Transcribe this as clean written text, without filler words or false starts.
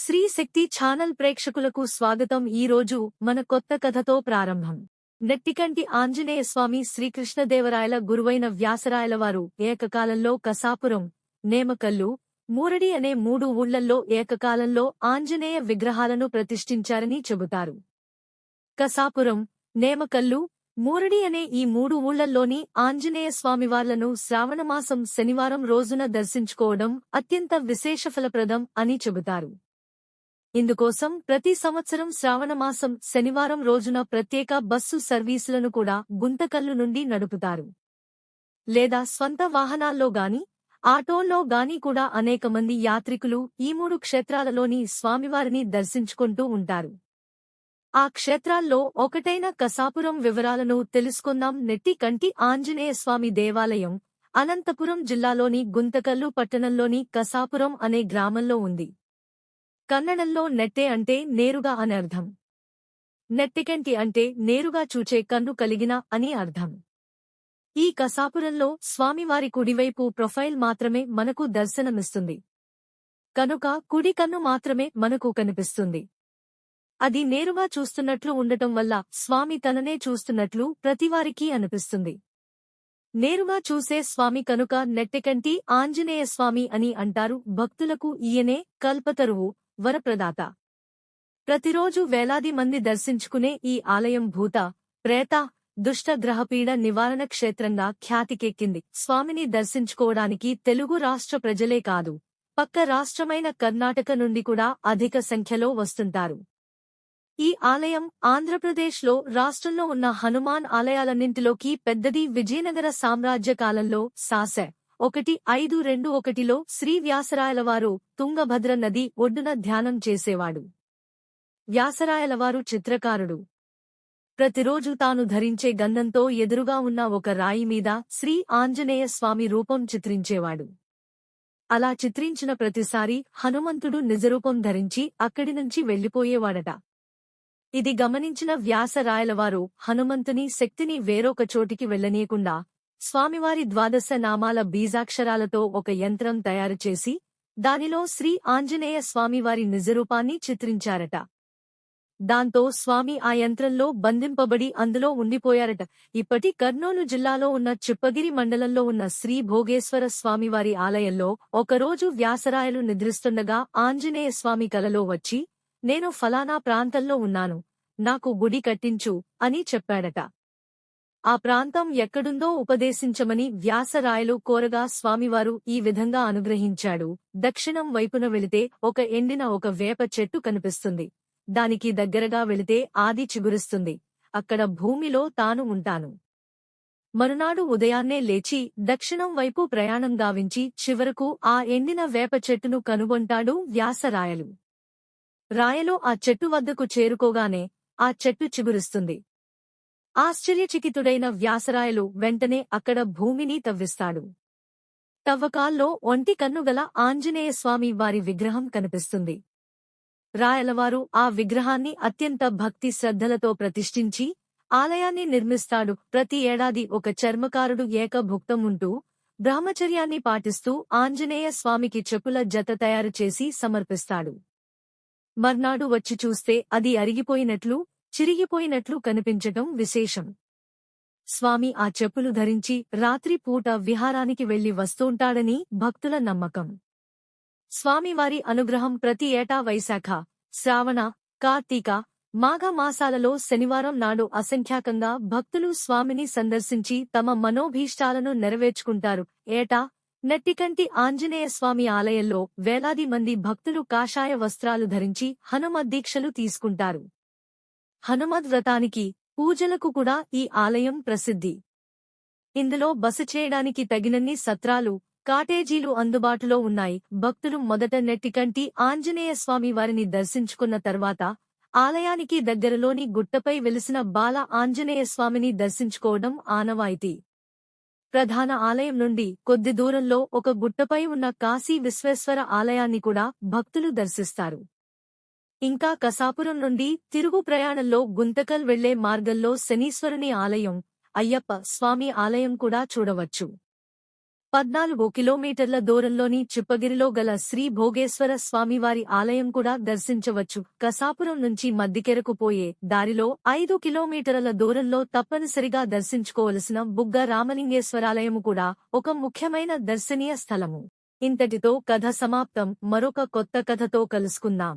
శ్రీ శక్తి channel ప్రేక్షకులకు స్వాగతం. ఈ రోజు మన కొత్త కథతో ప్రారంభం. నెట్టికంటి ఆంజనేయ స్వామి శ్రీకృష్ణదేవరాయల గురువైన వ్యాసరాయలవారు ఏకకాలంలో కసాపురం, నేమకల్లు, మూరడి అనే 3 ఊళ్లల్లో ఏకకాలంలో ఆంజనేయ విగ్రహాలను ప్రతిష్ఠించారని చెబుతారు. కసాపురం, నేమకల్లు, మూరడి అనే ఈ 3 ఊళ్లల్లోని ఆంజనేయ స్వామివార్లను శ్రావణమాసం శనివారం రోజున దర్శించుకోవడం అత్యంత విశేషఫలప్రదం అని చెబుతారు. ఇందుకోసం ప్రతి సంవత్సరం శ్రావణమాసం శనివారం రోజున ప్రత్యేక బస్సు సర్వీసులను కూడా గుంతకల్లు నుండి నడుపుతారు. లేదా స్వంత వాహనాల్లో గాని, ఆటోల్లో గాని కూడా అనేక మంది యాత్రికులు ఈ 3 క్షేత్రాలలోని స్వామివారిని దర్శించుకుంటూ ఉంటారు. ఆ క్షేత్రాల్లో ఒకటైన కసాపురం వివరాలను తెలుసుకుందాం. నెట్టికంటి ఆంజనేయ స్వామి దేవాలయం అనంతపురం జిల్లాలోని గుంతకల్లు పట్టణంలోని కసాపురం అనే గ్రామంలో ఉంది. కన్నడంలో నెట్టె అంటే నేరుగా అని అర్థం. నెట్టికంటి అంటే నేరుగా చూచే కన్ను కలిగిన అని అర్థం. ఈ కసాపురంలో స్వామివారి కుడివైపు ప్రొఫైల్ మాత్రమే మనకు దర్శనమిస్తుంది. కనుక కుడి కన్ను మాత్రమే మనకు కనిపిస్తుంది. అది నేరుగా చూస్తున్నట్లు ఉండటం వల్ల స్వామి తననే చూస్తున్నట్లు ప్రతివారికీ అనిపిస్తుంది. నేరుగా చూసే స్వామి కనుక నెట్టికంటి ఆంజనేయ స్వామి అని అంటారు. భక్తులకు ఈయనే కల్పతరువు, వరప్రదాత. ప్రతిరోజు వేలాది మంది దర్శించుకునే ఈ ఆలయం భూత, ప్రేత, దుష్ట గ్రహపీడ నివారణ క్షేత్రంగా ఖ్యాతికెక్కింది. స్వామిని దర్శించుకోవడానికి తెలుగు రాష్ట్ర ప్రజలే కాదు, పక్క రాష్ట్రమైన కర్ణాటక నుండి కూడా అధిక సంఖ్యలో వస్తుంటారు. ఈ ఆలయం ఆంధ్రప్రదేశ్లో రాష్ట్రంలో ఉన్న హనుమాన్ ఆలయాలన్నింటిలోకి పెద్దది. విజయనగర సామ్రాజ్య కాలంలో సాసె 1521లో శ్రీ వ్యాసరాయలవారు తుంగభద్ర నది ఒడ్డున ధ్యానం చేసేవాడు. వ్యాసరాయలవారు చిత్రకారుడు. ప్రతిరోజు తాను ధరించే గంధంతో ఎదురుగా ఉన్న ఒక రాయి మీద శ్రీ ఆంజనేయ స్వామి రూపం చిత్రించేవాడు. అలా చిత్రించిన ప్రతిసారి హనుమంతుడు నిజరూపం ధరించి అక్కడి నుంచి వెళ్లిపోయేవాడట. ఇది గమనించిన వ్యాసరాయలవారు హనుమంతుని శక్తిని వేరొక చోటికి వెళ్లనీయకుండా స్వామివారి 12 నామాల బీజాక్షరాలతో ఒక యంత్రం తయారుచేసి దానిలో శ్రీ ఆంజనేయ స్వామివారి నిజరూపాన్ని చిత్రించారట. దాంతో స్వామి ఆ యంత్రంలో బంధింపబడి అందులో ఉండిపోయారట. ఇప్పటి కర్నూలు జిల్లాలో ఉన్న చిప్పగిరి మండలంలో ఉన్న శ్రీ భోగేశ్వర స్వామివారి ఆలయంలో ఒకరోజు వ్యాసరాయలు నిద్రిస్తుండగా ఆంజనేయ స్వామి కలలో వచ్చి, నేను ఫలానా ప్రాంతంలో ఉన్నాను, నాకు గుడి కట్టించు అని చెప్పాడట. ఆ ప్రాంతం ఎక్కడుందో ఉపదేశించమని వ్యాసరాయలు కోరగా స్వామివారు ఈ విధంగా అనుగ్రహించాడు. దక్షిణం వైపున వెళితే ఒక ఎండిన ఒక వేప చెట్టు కనిపిస్తుంది. దానికి దగ్గరగా వెళితే ఆది చిగురిస్తుంది. అక్కడ భూమిలో తాను ఉంటాను. మరునాడు ఉదయాన్నే లేచి దక్షిణం వైపు ప్రయాణం గావించి చివరకు ఆ ఎండిన వేప చెట్టును కనుగొంటాడు వ్యాసరాయలు. రాయలు ఆ చెట్టు వద్దకు చేరుకోగానే ఆ చెట్టు చిగురిస్తుంది. ఆశ్చర్యచకితుడైన వ్యాసరాయలు వెంటనే అక్కడ భూమిని తవ్విస్తాడు. తవ్వకాల్లో ఒంటి కన్నుగల ఆంజనేయస్వామి వారి విగ్రహం కనిపిస్తుంది. రాయలవారు ఆ విగ్రహాన్ని అత్యంత భక్తి శ్రద్ధలతో ప్రతిష్ఠించి ఆలయాన్ని నిర్మిస్తాడు. ప్రతి ఏడాది ఒక చర్మకారుడు ఏకభుక్తం ఉంటూ బ్రహ్మచర్యాన్ని పాటిస్తూ ఆంజనేయ స్వామికి చెప్పుల జత తయారుచేసి సమర్పిస్తాడు. మర్నాడు వచ్చి చూస్తే అది అరిగిపోయినట్లు, చిరిగిపోయినట్లు కనిపించటం విశేషం. స్వామి ఆ చెప్పులు ధరించి రాత్రి పూట విహారానికి వెళ్లి వస్తూంటాడని భక్తుల నమ్మకం. స్వామివారి అనుగ్రహం ప్రతి ఏటా వైశాఖ, శ్రావణ, కార్తీక, మాఘ మాసాలలో శనివారం నాడు అసంఖ్యాకంగా భక్తులు స్వామిని సందర్శించి తమ మనోభీష్టాలను నెరవేర్చుకుంటారు. ఏటా నెట్టికంటి ఆంజనేయ స్వామి ఆలయంలో వేలాది మంది భక్తులు కాషాయ వస్త్రాలు ధరించి హనుమద్దీక్షలు తీసుకుంటారు. హనుమద్ వ్రతానికి, పూజలకు కూడా ఈ ఆలయం ప్రసిద్ధి. ఇందులో బస చేయడానికి తగినన్ని సత్రాలు, కాటేజీలు అందుబాటులో ఉన్నాయి. భక్తులు మొదట నెట్టికంటి ఆంజనేయ స్వామి వారిని దర్శించుకున్న తర్వాత ఆలయానికి దగ్గరలోని గుట్టపై వెలిసిన బాల ఆంజనేయ స్వామిని దర్శించుకోవడం ఆనవాయితీ. ప్రధాన ఆలయం నుండి కొద్ది దూరంలో ఒక గుట్టపై ఉన్న కాశీ విశ్వేశ్వర ఆలయాన్ని కూడా భక్తులు దర్శిస్తారు. ఇంకా కసాపురం నుండి తిరుగు ప్రయాణంలో గుంతకల్ వెళ్లే మార్గంలో శనీశ్వరుని ఆలయం, అయ్యప్ప స్వామి ఆలయం కూడా చూడవచ్చు. 14 కిలోమీటర్ల దూరంలోని చిప్పగిరిలో గల శ్రీ భోగేశ్వర స్వామివారి ఆలయం కూడా దర్శించవచ్చు. కసాపురం నుంచి మద్దికెరకు పోయే దారిలో 5 కిలోమీటర్ల దూరంలో తప్పనిసరిగా దర్శించుకోవలసిన బుగ్గ రామలింగేశ్వరాలయము కూడా ఒక ముఖ్యమైన దర్శనీయ స్థలము. ఇంతటితో కథ సమాప్తం. మరొక కొత్త కథతో కలుసుకుందాం.